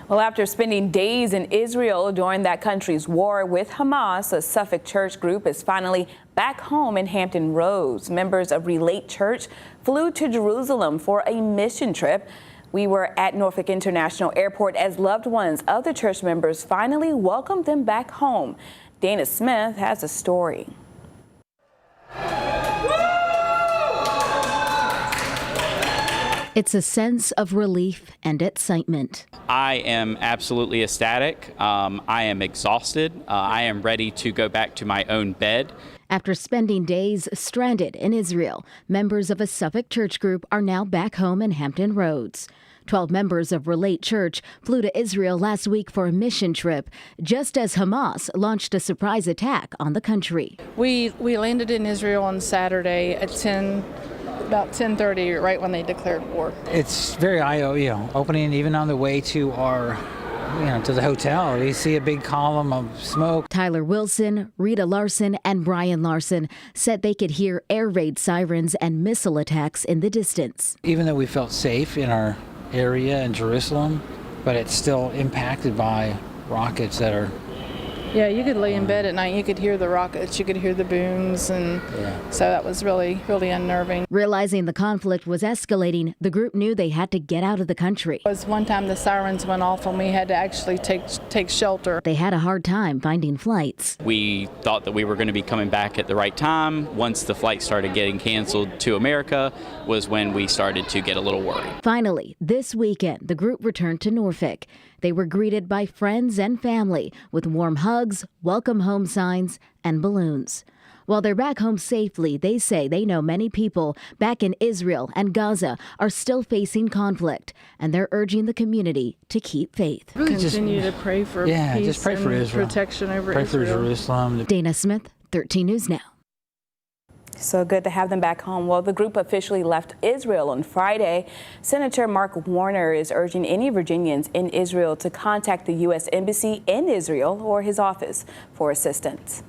Well, after spending days in Israel during that country's war with Hamas, a Suffolk church group is finally back home in Hampton Roads. Members of Relate Church flew to Jerusalem for a mission trip. We were at Norfolk International Airport as loved ones of the church members finally welcomed them back home. Dana Smith has a story. It's a sense of relief and excitement. I am absolutely ecstatic. I am exhausted. I am ready to go back to my own bed. After spending days stranded in Israel, members of a Suffolk church group are now back home in Hampton Roads. 12 members of Relate Church flew to Israel last week for a mission trip, just as Hamas launched a surprise attack on the country. We landed in Israel on Saturday at about 10:30, right when they declared war. It's very eye-opening. Even on the way to our, to the hotel, we see a big column of smoke. Tyler Wilson, Rita Larson, and Brian Larson said they could hear air raid sirens and missile attacks in the distance. Even though we felt safe in our area in Jerusalem, but it's still impacted by rockets that are... Yeah, you could lay in bed at night, you could hear the rockets, you could hear the booms, and so that was really, really unnerving. Realizing the conflict was escalating, the group knew they had to get out of the country. It was one time the sirens went off and we had to actually take shelter. They had a hard time finding flights. We thought that we were going to be coming back at the right time. Once the flight started getting canceled to America was when we started to get a little worried. Finally, this weekend, the group returned to Norfolk. They were greeted by friends and family with warm hugs, welcome home signs, and balloons. While they're back home safely, they say they know many people back in Israel and Gaza are still facing conflict, and they're urging the community to keep faith. Really continue to pray for peace, just pray for and Israel. Protection over Israel. Israel. Pray for Jerusalem. Dana Smith, 13 News Now. So good to have them back home. Well, the group officially left Israel on Friday. Senator Mark Warner is urging any Virginians in Israel to contact the U.S. Embassy in Israel or his office for assistance.